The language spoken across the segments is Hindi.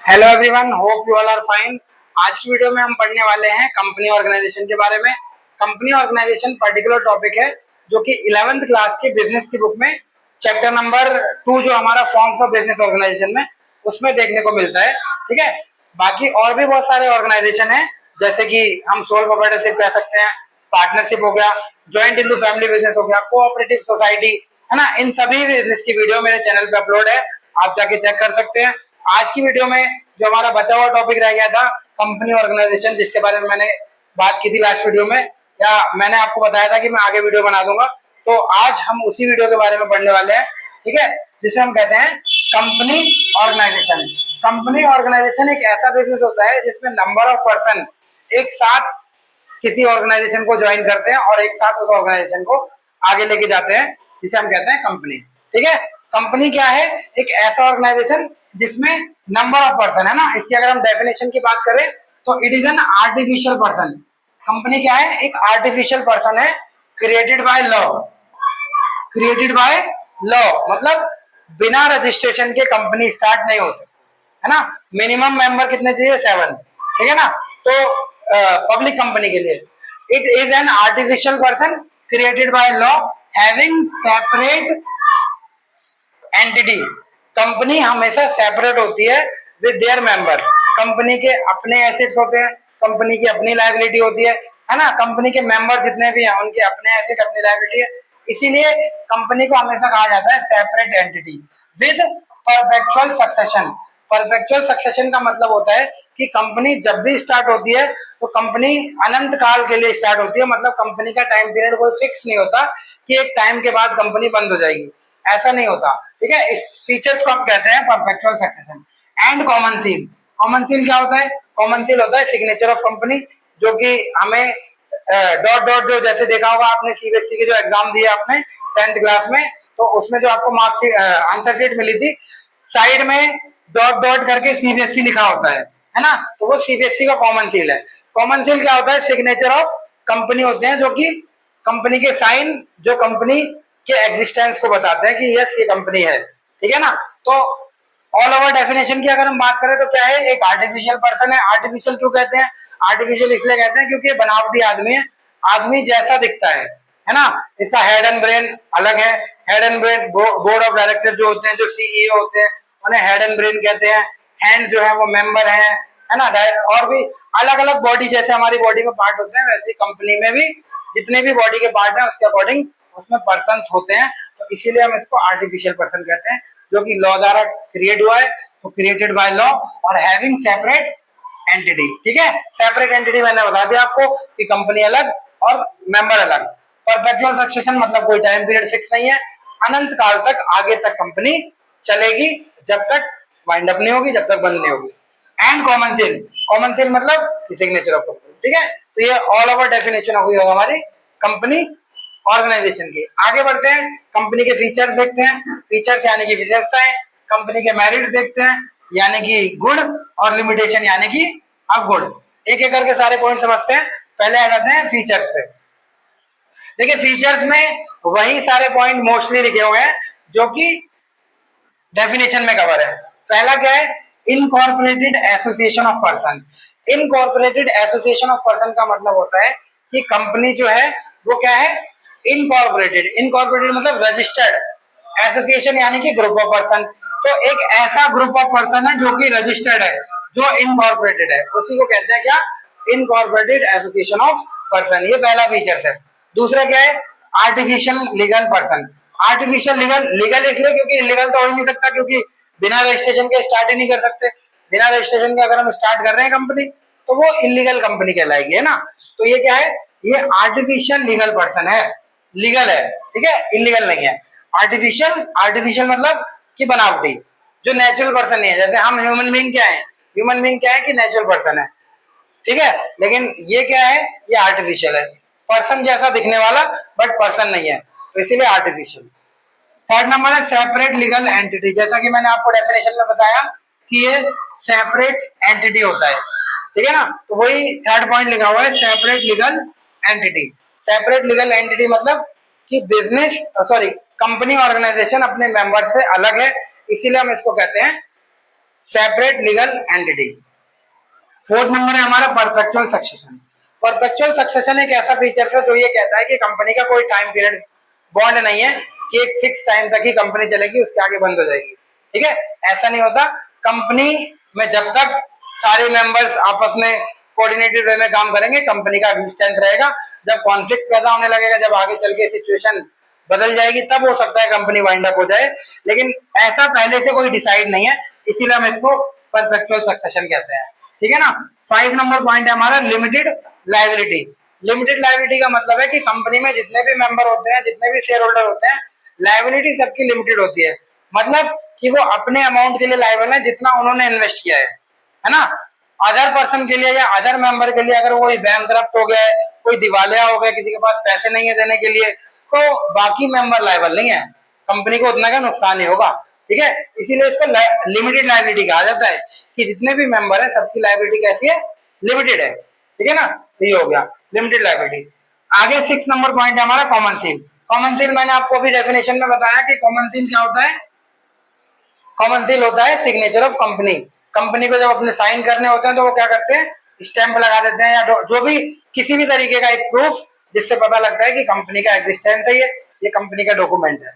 Hello everyone, hope you all are fine. आज की वीडियो में हम पढ़ने वाले हैं कंपनी ऑर्गेनाइजेशन के बारे में। कंपनी ऑर्गेनाइजेशन पर्टिकुलर टॉपिक है जो कि 11th क्लास की बिजनेस की बुक में चैप्टर नंबर 2 जो हमारा फॉर्म्स ऑफ बिजनेस ऑर्गेनाइजेशन में उसमें देखने को मिलता है। ठीक है, बाकी और भी बहुत सारे ऑर्गेनाइजेशन है, जैसे कि हम सोल प्रोप्राइटरशिप कह सकते हैं, पार्टनरशिप हो गया, ज्वाइंट इंटू फैमिली बिजनेस हो गया, कोऑपरेटिव सोसाइटी, है ना। इन सभी बिजनेस की वीडियो मेरे चैनल पे अपलोड है, आप जाके चेक कर सकते हैं। आज की वीडियो में जो हमारा बचा हुआ टॉपिक रह गया था कंपनी ऑर्गेनाइजेशन, जिसके बारे में मैंने बात की थी लास्ट वीडियो में, या मैंने आपको बताया था कि मैं आगे वीडियो बना दूंगा, तो आज हम उसी वीडियो के बारे में पढ़ने वाले हैं। ठीक है, जिसे हम कहते हैं कंपनी ऑर्गेनाइजेशन। कंपनी ऑर्गेनाइजेशन एक ऐसा बिजनेस होता है जिसमें नंबर ऑफ पर्सन एक साथ किसी ऑर्गेनाइजेशन को ज्वाइन करते हैं और एक साथ उस ऑर्गेनाइजेशन को आगे लेके जाते हैं, जिसे हम कहते हैं कंपनी। ठीक है, कंपनी क्या है? एक ऐसा ऑर्गेनाइजेशन जिसमें नंबर ऑफ पर्सन है ना। इसकी अगर हम डेफिनेशन की बात करें तो it is an artificial person. Company क्या है? एक आर्टिफिशियल पर्सन है, created by law. Created by law मतलब बिना रजिस्ट्रेशन के कंपनी स्टार्ट नहीं होती, है ना। मिनिमम मेंबर कितने चाहिए? 7। ठीक है ना। तो पब्लिक कंपनी के लिए it is an artificial person created by law having separate entity. Company हमेशा सेपरेट होती है विद देयर मेंबर। कंपनी के अपने एसेट्स होते हैं, कंपनी की अपनी लायबिलिटी होती है ना। कंपनी के मेंबर जितने भी हैं उनके अपने एसेट, अपनी लायबिलिटी है। इसीलिए कंपनी को हमेशा कहा जाता है separate entity with perpetual succession. Perpetual succession का मतलब होता है कि कंपनी जब भी स्टार्ट होती है तो कंपनी अनंत काल के लिए स्टार्ट होती है। मतलब कंपनी का टाइम पीरियड कोई फिक्स नहीं होता कि एक टाइम के बाद कंपनी बंद हो जाएगी, ऐसा नहीं होता। ठीक है, इस फीचर्स को हम कहते हैं perpetual succession. And common seal. Common seal क्या होता है? कॉमन सील होता है सिग्नेचर ऑफ कंपनी, जो कि हमें डॉट डॉट, जो जैसे देखा होगा आपने सीबीएसई के जो एग्जाम दिए आपने 10th क्लास में, तो उसमें जो आपको मार्क्स आंसर शीट मिली थी, साइड में डॉट डॉट करके सीबीएसई लिखा होता है ना। तो वो सीबीएसई का कॉमन सील है। कॉमन सील क्या होता है? सिग्नेचर ऑफ कंपनी होते हैं, जो कि कंपनी के साइन जो कंपनी के एग्जिस्टेंस को बताते हैं कि यस ये कंपनी है। ठीक है ना। तो ऑल ओवर डेफिनेशन की अगर हम बात करें तो क्या है? एक आर्टिफिशियल पर्सन है। आर्टिफिशियल क्यों कहते हैं? आर्टिफिशियल इसलिए कहते हैं क्योंकि ये बनावटी आदमी है, आदमी जैसा दिखता है ना। इसका हेड एंड ब्रेन अलग है। Head and brain, board of director जो होते हैं, जो सीईओ होते हैं, उन्हें हेड एंड ब्रेन कहते हैं। हैंड जो है वो मेंबर है ना। और भी अलग अलग बॉडी, जैसे हमारी बॉडी में पार्ट होते हैं, वैसे कंपनी में भी जितने भी बॉडी के पार्ट हैं उसके अकॉर्डिंग उसमें पर्सन होते हैं। तो इसीलिए हम इसको आर्टिफिशियल पर्सन कहते हैं, जो कि लॉ द्वारा क्रिएट हुआ है, तो क्रिएटेड बाय लॉ और हैविंग सेपरेट एंटिटी। ठीक है, सेपरेट एंटिटी मैंने बता दिया आपको कि कंपनी अलग और मेंबर अलग। परपेचुअल सक्सेशन मतलब कोई टाइम पीरियड फिक्स नहीं है, अनंत काल तक आगे तक कंपनी चलेगी, जब तक वाइंड अप नहीं होगी, जब तक बंद नहीं होगी। And common seal. Common seal मतलब सिग्नेचर ऑफ कंपनी। ठीक है, तो ये ऑल ओवर डेफिनेशन हुई होगा हमारी कंपनी ऑर्गेनाइजेशन की। आगे बढ़ते हैं, कंपनी के फीचर्स देखते हैं। फीचर्स यानी कि विशेषताएं। कंपनी के मेरिट देखते हैं यानी कि गुण, और लिमिटेशन यानी कि अवगुण। एक एक करके सारे पॉइंट समझते हैं। पहले आ जाते हैं फीचर्स पे। देखिए, फीचर्स में वही सारे पॉइंट मोस्टली लिखे हुए हैं जो कि डेफिनेशन में कवर है। पहला क्या है? Incorporated association of person. Incorporated association of person का मतलब होता है कि कंपनी जो है वो क्या है? इनकॉर्पोरेटेड। इनकॉर्पोरेटेड मतलब रजिस्टर्ड। एसोसिएशन यानी कि ग्रुप ऑफ पर्सन। तो एक ऐसा ग्रुप ऑफ पर्सन है जो कि रजिस्टर्ड है, जो इनकॉर्पोरेटेड है, उसी को कहते हैं क्या? Incorporated association of person. ये पहला फीचर है। दूसरा क्या है? Artificial legal person. Artificial legal, legal इसलिए क्योंकि इलीगल तो हो ही नहीं सकता, क्योंकि बिना रजिस्ट्रेशन के स्टार्ट ही नहीं कर सकते। बिना रजिस्ट्रेशन के अगर हम स्टार्ट कर रहे हैं कंपनी तो वो इलीगल कंपनी कहलाएगी, है ना। तो ये क्या है? ये आर्टिफिशियल लीगल पर्सन है, लीगल है, ठीक है, इलीगल नहीं है। आर्टिफिशियल, आर्टिफिशियल मतलब कि बनावटी, जो नेचुरल पर्सन नहीं है। जैसे हम ह्यूमन बीइंग क्या है? ह्यूमन बीइंग क्या है कि नेचुरल पर्सन है, ठीक है। लेकिन ये क्या है? ये आर्टिफिशियल है, पर्सन जैसा दिखने वाला बट पर्सन नहीं है, तो इसीलिए आर्टिफिशियल। थर्ड नंबर है सेपरेट लीगल एंटिटी। जैसा कि मैंने आपको डेफिनेशन में बताया कि ये सेपरेट एंटिटी होता है, ठीक है ना। तो वही थर्ड पॉइंट लिखा हुआ है, separate legal entity. Separate legal entity मतलब कि बिजनेस, सॉरी, कंपनी ऑर्गेनाइजेशन अपने मेंबर से अलग है, इसीलिए हम इसको कहते हैं separate legal entity. Fourth number है हमारा परपेचुअल सक्सेशन। परपेचुअल सक्सेशन एक ऐसा फीचर है जो ये कहता है कि कंपनी का कोई टाइम पीरियड बॉन्ड नहीं है कि एक फिक्स टाइम तक ही कंपनी चलेगी, उसके आगे बंद हो जाएगी। ठीक है, ऐसा नहीं होता। कंपनी में जब तक सारे मेंबर्स आपस में कोऑर्डिनेटेड वे में काम करेंगे, कंपनी का एग्जिस्टेंस रहेगा। जब कॉन्फ्लिक्ट पैदा होने लगेगा, जब आगे चल के सिचुएशन बदल जाएगी, तब हो सकता है कंपनी वाइंड अप हो जाए, लेकिन ऐसा पहले से कोई डिसाइड नहीं है, इसीलिए हम इसको परपेचुअल सक्सेशन कहते हैं। ठीक है ना। 5 नंबर पॉइंट है हमारा लिमिटेड लायबिलिटी। लिमिटेड लायबिलिटी का मतलब है कि कंपनी में जितने भी मेंबर होते हैं, जितने भी शेयर होल्डर होते हैं, लायबिलिटी सबकी लिमिटेड होती है। मतलब कि वो अपने अमाउंट के लिए लायबल है जितना उन्होंने इन्वेस्ट किया है ना। अदर पर्सन के लिए या अदर मेंबर के लिए अगर कोई बैंकरप्ट हो गया है, कोई दिवालिया हो गया, किसी के पास पैसे नहीं है देने के लिए, तो बाकी मेंबर लायबल नहीं है, कंपनी को उतना का नुकसान ही होगा। ठीक है, इसीलिए इसको लिमिटेड लायबिलिटी कहा जाता है कि जितने भी मेंबर है सबकी लायबिलिटी कैसी है, लिमिटेड है। ठीक है ना, तो ये हो गया लिमिटेड लायबिलिटी। आगे 6 नंबर पॉइंट है हमारा कॉमन सील। कॉमन सील मैंने आपको अभी डेफिनेशन में बताया कि कॉमन सील क्या होता है। कॉमन सील होता है सिग्नेचर ऑफ कंपनी। कंपनी को जब अपने साइन करने होते हैं तो वो क्या करते हैं, स्टैंप लगा देते हैं, या जो भी किसी भी तरीके का एक प्रूफ जिससे पता लगता है कि कंपनी का एग्जिस्टेंस है, ये कंपनी का डॉक्यूमेंट है,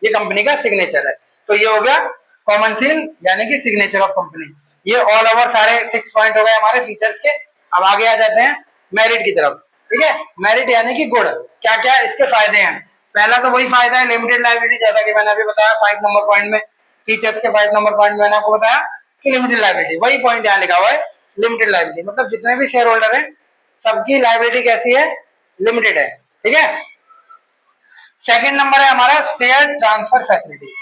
ये कंपनी का सिग्नेचर है। तो ये हो गया कॉमन सील यानी कि सिग्नेचर ऑफ कंपनी। ये ऑल ओवर सारे 6 पॉइंट हो गए हमारे फीचर्स के। अब आगे आ जाते हैं मेरिट की तरफ। ठीक है, मेरिट यानी कि गुण, क्या क्या इसके फायदे हैं। पहला तो वही फायदा है लिमिटेड लायबिलिटी, जैसा कि मैंने अभी बताया 5 नंबर पॉइंट में, फीचर्स के 5 नंबर पॉइंट में मैंने आपको बताया कि लिमिटेड लायबिलिटी, वही पॉइंट यहाँ लिखा हुआ है लिमिटेड लायबिलिटी, मतलब जितने भी शेयर होल्डर है सबकी लायबिलिटी कैसी है, लिमिटेड है। ठीक है। सेकंड नंबर है हमारा शेयर ट्रांसफर फैसिलिटी।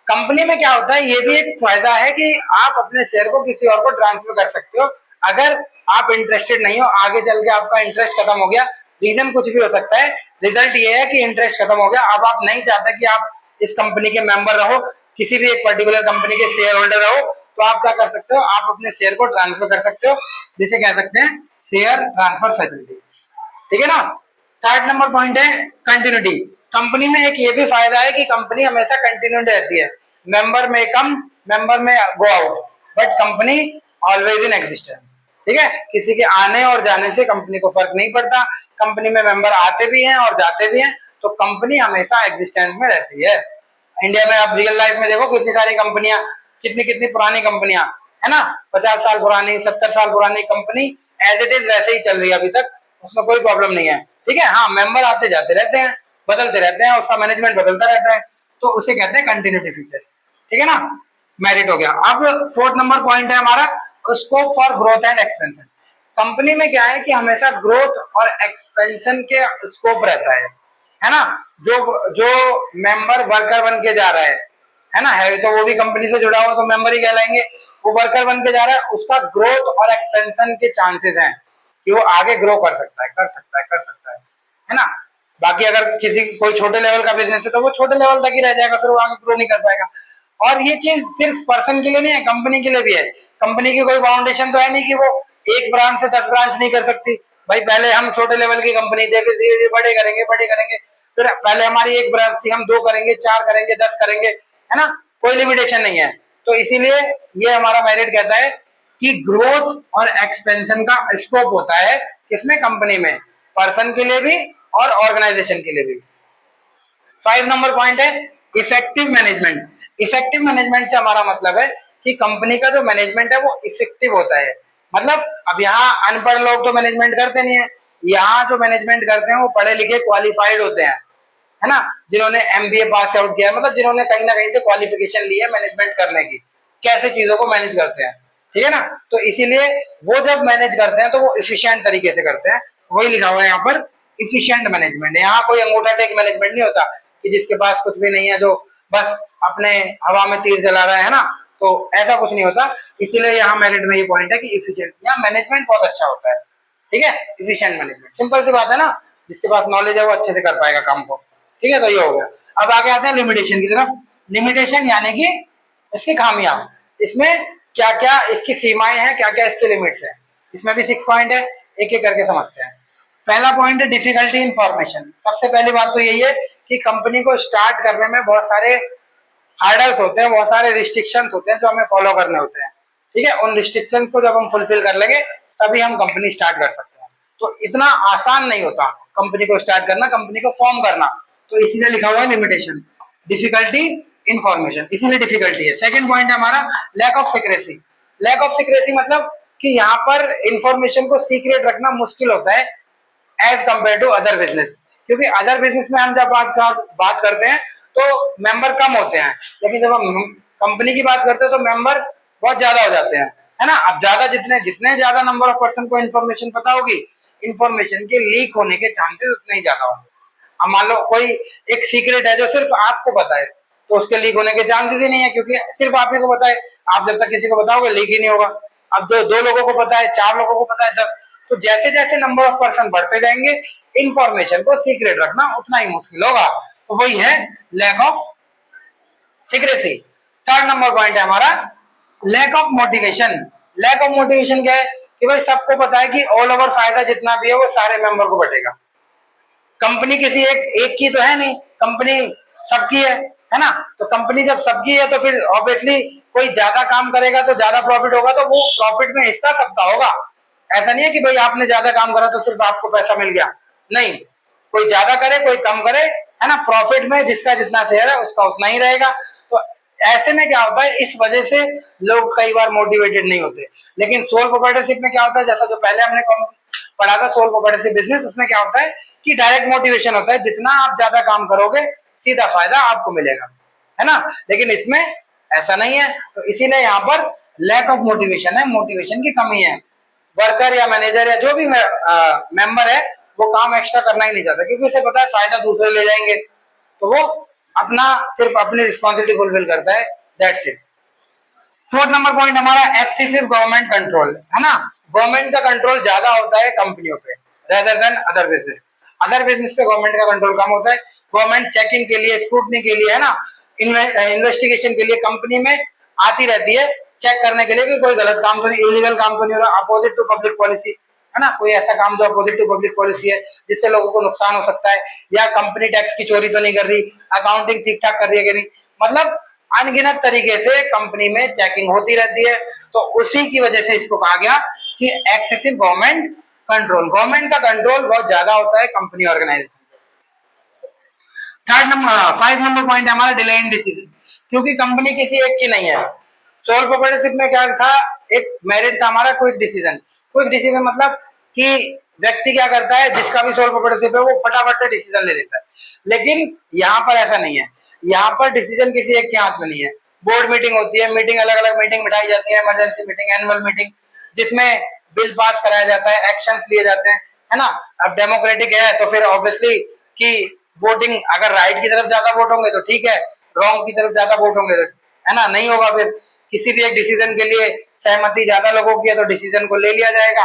कंपनी में क्या होता है, ये भी एक फायदा है कि आप अपने शेयर को किसी और को ट्रांसफर कर सकते हो अगर आप इंटरेस्टेड नहीं हो, आगे चल के आपका इंटरेस्ट खत्म हो गया, रीजन कुछ भी हो सकता है, रिजल्ट ये है कि इंटरेस्ट खत्म हो गया, अब आप नहीं चाहते कि आप इस कंपनी के मेंबर रहो, किसी भी एक पर्टिकुलर कंपनी के शेयर होल्डर रहो, तो आप क्या कर सकते हो, आप अपने शेयर को ट्रांसफर कर सकते हो, जिसे कह सकते हैं शेयर ट्रांसफर फैसिलिटी। ठीक है ना। थर्ड नंबर पॉइंट है कंटिन्यूटी। कंपनी में एक ये भी फायदा है कि कंपनी हमेशा कंटिन्यूड रहती है, मेंबर में कम, मेंबर में go out, but company always in existence. ठीक है, किसी के आने और जाने से कंपनी को फर्क नहीं पड़ता, कंपनी में मेंबर आते भी हैं और जाते भी हैं, तो कंपनी हमेशा एग्जिस्टेंस में रहती है। इंडिया में आप रियल लाइफ में देखो कितनी सारी कंपनियां, कितनी कितनी पुरानी कंपनियां है ना, 50 साल पुरानी, 70 साल पुरानी कंपनी एज इट इज वैसे ही चल रही है अभी तक, उसमें कोई प्रॉब्लम नहीं है। ठीक है, हाँ मेंबर आते जाते रहते हैं, बदलते रहते हैं, उसका मैनेजमेंट बदलता रहता है, तो उसे कहते हैं कंटिन्यूटी फीचर। ठीक है ना, मेरिट हो गया। अब फोर्थ नंबर पॉइंट है हमारा scope for growth and expansion. Company में क्या है कि हमेशा ग्रोथ और एक्सपेंशन के स्कोप रहता है ना। जो मेंबर वर्कर बन के जा रहा है ना, है तो वो भी कंपनी से जुड़ा हुआ तो मेंबर ही कहलाएंगे, वो वर्कर बन के जा रहा है, उसका ग्रोथ और एक्सपेंशन के चांसेस हैं कि वो आगे ग्रो कर सकता है, कर सकता है, कर सकता है ना। बाकी अगर किसी कोई छोटे लेवल का बिजनेस है तो वो छोटे लेवल तक ही रह जाएगा, फिर वो आगे ग्रो नहीं कर पाएगा। और ये चीज सिर्फ पर्सन के लिए नहीं है, कंपनी के लिए भी है। कंपनी की कोई फाउंडेशन तो है नहीं कि वो एक ब्रांच से 10 ब्रांच नहीं कर सकती। भाई पहले हम छोटे लेवल की कंपनी थे, फिर धीरे धीरे बड़े करेंगे, बड़े करेंगे, फिर पहले हमारी एक ब्रांच थी, हम 2 करेंगे, 4 करेंगे, 10 करेंगे, है ना, कोई लिमिटेशन नहीं है। तो इसीलिए ये हमारा मेरिट कहता है कि ग्रोथ और एक्सपेंशन का स्कोप होता है किसमें, कंपनी में, पर्सन के लिए भी और ऑर्गेनाइजेशन के लिए भी। 5 नंबर पॉइंट है इफेक्टिव मैनेजमेंट। इफेक्टिव मैनेजमेंट से हमारा मतलब है कि कंपनी का जो मैनेजमेंट है वो इफेक्टिव होता है। मतलब अब यहाँ अनपढ़ लोग तो मैनेजमेंट करते नहीं है, यहाँ जो मैनेजमेंट करते हैं वो पढ़े लिखे क्वालिफाइड होते हैं, है ना, जिन्होंने एमबीए पास आउट किया है, मतलब जिन्होंने कहीं ना कहीं से क्वालिफिकेशन ली है मैनेजमेंट करने की, कैसे चीजों को मैनेज करते हैं। ठीक है ना, तो इसीलिए वो जब मैनेज करते हैं तो वो इफिशिएंट तरीके से करते हैं, वही लिखा हुआ है यहाँ पर इफिशिएंट मैनेजमेंट। यहाँ कोई अंगूठा टेक मैनेजमेंट नहीं होता कि जिसके पास कुछ भी नहीं है, जो बस अपने हवा में तीर जला रहा है ना, तो ऐसा कुछ नहीं होता। इसीलिए यहाँ मेरिट में ये पॉइंट है कि इफिशिएंट, यहाँ मैनेजमेंट बहुत अच्छा होता है। ठीक है, इफिशिएंट मैनेजमेंट, सिंपल सी बात है ना, जिसके पास नॉलेज है वो अच्छे से कर पाएगा काम को। ठीक है, तो ये हो गया। अब आगे आते हैं लिमिटेशन की तरफ। लिमिटेशन यानी कि इसकी खामियां, इसमें क्या क्या इसकी सीमाएं हैं, क्या क्या इसके लिमिट्स हैं, इसमें भी 6 पॉइंट है, एक एक करके समझते हैं। पहला पॉइंट है डिफिकल्टी इन फॉर्मेशन। सबसे पहली बात तो यही है कि कंपनी को स्टार्ट करने में बहुत सारे हार्डल्स होते हैं, बहुत सारे रिस्ट्रिक्शंस होते हैं जो हमें फॉलो करने होते हैं। ठीक है, उन रिस्ट्रिक्शंस को जब हम फुलफिल कर लेंगे तभी हम कंपनी स्टार्ट कर सकते हैं। तो इतना आसान नहीं होता कंपनी को स्टार्ट करना, कंपनी को फॉर्म करना। तो इसीलिए लिखा हुआ है लिमिटेशन, डिफिकल्टी इन्फॉर्मेशन, इसीलिए डिफिकल्टी है। सेकंड पॉइंट है हमारा lack of secrecy. Lack of secrecy मतलब कि यहाँ पर इंफॉर्मेशन को सीक्रेट रखना मुश्किल होता है as compare to other business. क्योंकि अदर बिजनेस में हम जब बात करते हैं तो मेंबर कम होते हैं, लेकिन जब हम कंपनी की बात करते हैं तो मेंबर बहुत ज्यादा हो जाते हैं, है ना। अब ज्यादा जितने जितने ज्यादा नंबर ऑफ पर्सन को इन्फॉर्मेशन पता होगी, इन्फॉर्मेशन के लीक होने के चांसेस उतने ही ज्यादा होंगे। अब मान लो कोई एक सीक्रेट है जो सिर्फ आपको पता है, तो उसके लीक होने के चांसेस ही नहीं है, क्योंकि सिर्फ आप ही को पता है। आप जब तक किसी को बताओगे लीक ही नहीं होगा। अब दो लोगों को पता है, 4 लोगों को पता है, 10, तो जैसे जैसे नंबर ऑफ पर्सन बढ़ते जाएंगे इंफॉर्मेशन को सीक्रेट रखना उतना ही मुश्किल होगा। तो वही है lack of secrecy. Third number point है हमारा lack of motivation. Lack of motivation क्या है कि भाई सबको पता है कि ऑल ओवर फायदा जितना भी है वो सारे मेंबर को बटेगा। कंपनी किसी एक की तो है नहीं, कंपनी सबकी है ना। तो कंपनी जब सबकी है तो फिर ऑब्वियसली कोई ज्यादा काम करेगा तो ज्यादा प्रॉफिट होगा, तो वो प्रॉफिट में हिस्सा सबका होगा। ऐसा नहीं है कि भाई आपने ज्यादा काम करा तो सिर्फ आपको पैसा मिल गया, नहीं। कोई ज्यादा करे कोई कम करे, है ना, प्रॉफिट में जिसका जितना शेयर है उसका उतना ही रहेगा। तो ऐसे में क्या होता है, इस वजह से लोग कई बार मोटिवेटेड नहीं होते। लेकिन सोल प्रोप्राइटरशिप में क्या होता है, जैसा जो पहले हमने पढ़ा था सोल प्रोप्राइटरशिप बिजनेस, उसमें क्या होता है कि डायरेक्ट मोटिवेशन होता है, जितना आप ज्यादा काम करोगे सीधा फायदा आपको मिलेगा, है ना। लेकिन इसमें ऐसा नहीं है, तो इसीलिए यहाँ पर लैक ऑफ मोटिवेशन है, मोटिवेशन की कमी है। वर्कर या मैनेजर या जो भी मेंबर है वो काम एक्स्ट्रा करना ही नहीं चाहता, क्योंकि उसे पता है फायदा दूसरे ले जाएंगे, तो वो अपना सिर्फ अपनी रिस्पॉन्सिबिलिटी फुलफिल करता है, that's it. Fourth number point हमारा एक्सेसिव गवर्नमेंट कंट्रोल, है ना। गवर्नमेंट का कंट्रोल ज्यादा होता है कंपनियों पे rather than other business. Other business पे गवर्नमेंट का कंट्रोल कम होता है। गवर्नमेंट चेकिंग के लिए, स्क्रूटनी के लिए, है ना, इन्वेस्टिगेशन के लिए कंपनी में आती रहती है, चेक करने के लिए कि कोई गलत काम तो नहीं, इलीगल काम तो नहीं हो रहा, अपोजिट टू पब्लिक पॉलिसी, है ना, कोई ऐसा काम जो अपोजिट टू पब्लिक पॉलिसी है जिससे लोगों को नुकसान हो सकता है, या कंपनी टैक्स की चोरी तो नहीं कर रही, अकाउंटिंग ठीक ठाक कर रही है कि नहीं, मतलब अनगिनत तरीके से कंपनी में चेकिंग होती रहती है। तो उसी की वजह से इसको कहा गया कि एक्सेसिव गवर्नमेंट कंट्रोल। गवर्नमेंट का कंट्रोल बहुत ज्यादा होता है company organisation. Third number 5 number point है हमारा डिले इन डिसीजन। क्योंकि कंपनी किसी एक की नहीं है। सोल प्रोप्राइटरशिप में क्या था, एक मेरिट था हमारा क्विक डिसीजन। क्विक डिसीजन मतलब कि व्यक्ति क्या करता है, जिसका भी सोल प्रोप्राइटरशिप है वो फटाफट से डिसीजन ले लेता है। लेकिन यहाँ पर ऐसा नहीं है, यहाँ पर डिसीजन किसी एक के हाथ में नहीं है। बोर्ड मीटिंग होती है, मीटिंग अलग अलग मीटिंग बिठाई जाती है, इमरजेंसी मीटिंग, एनुअल मीटिंग, जिसमें बिल पास कराया जाता है, एक्शंस लिए जाते हैं, है ना। अब डेमोक्रेटिक है तो फिर ऑब्वियसली कि वोटिंग अगर राइट की तरफ ज्यादा वोट होंगे तो ठीक है, रॉन्ग की तरफ ज्यादा वोट होंगे तो, है ना, नहीं होगा। फिर किसी भी एक डिसीजन के लिए सहमति ज्यादा लोगों की है तो डिसीजन को ले लिया जाएगा,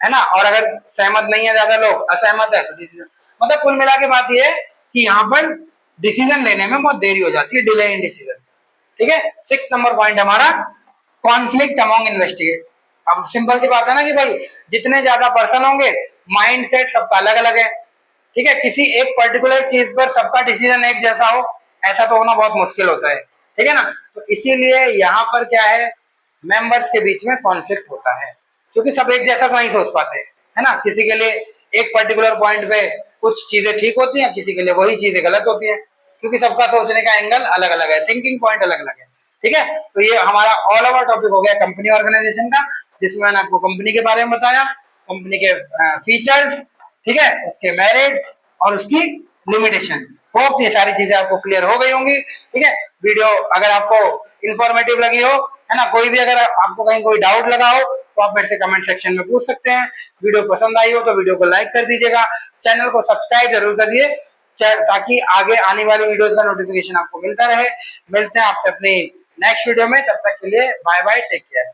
है ना। और अगर सहमत नहीं है, ज्यादा लोग असहमत है तो डिसीजन, मतलब कुल मिला के बात यह है कि यहाँ पर डिसीजन लेने में बहुत देरी हो जाती है, डिले इन डिसीजन। ठीक है। 6 नंबर पॉइंट हमारा कॉन्फ्लिक्ट अमॉन्ग इन्वेस्टिगेट। अब सिंपल सी बात है ना कि भाई जितने ज्यादा पर्सन होंगे माइंडसेट सबका अलग अलग है। ठीक है, किसी एक पर्टिकुलर चीज पर सबका डिसीजन एक जैसा हो ऐसा तो होना बहुत मुश्किल होता है। ठीक है ना। तो इसीलिए यहाँ पर क्या है, मेंबर्स के बीच में कॉन्फ्लिक्ट होता है, क्योंकि सब एक जैसा तो नहीं सोच पाते, है ना। किसी के लिए एक पर्टिकुलर पॉइंट पे कुछ चीजें ठीक होती हैं, किसी के लिए वही चीजें गलत होती हैं, क्योंकि सबका सोचने का एंगल अलग अलग है, थिंकिंग पॉइंट अलग अलग है। ठीक है, तो ये हमारा ऑल ओवर टॉपिक हो गया कंपनी ऑर्गेनाइजेशन का, जिसमें मैंने आपको कंपनी के बारे में बताया, कंपनी के फीचर्स, ठीक है, उसके मेरिट्स और उसकी लिमिटेशन। होप ये सारी चीजें आपको क्लियर हो गई होंगी। ठीक है, वीडियो अगर आपको इंफॉर्मेटिव लगी हो, है ना, कोई भी अगर आपको कहीं कोई डाउट लगा हो तो आप मेरे से कमेंट सेक्शन में पूछ सकते हैं। वीडियो पसंद आई हो तो वीडियो को लाइक कर दीजिएगा, चैनल को सब्सक्राइब जरूर करिए ताकि आगे आने वाली वीडियोस का नोटिफिकेशन आपको मिलता रहे। मिलते हैं आपसे अपनी नेक्स्ट वीडियो में, तब तक के लिए बाय बाय, टेक केयर।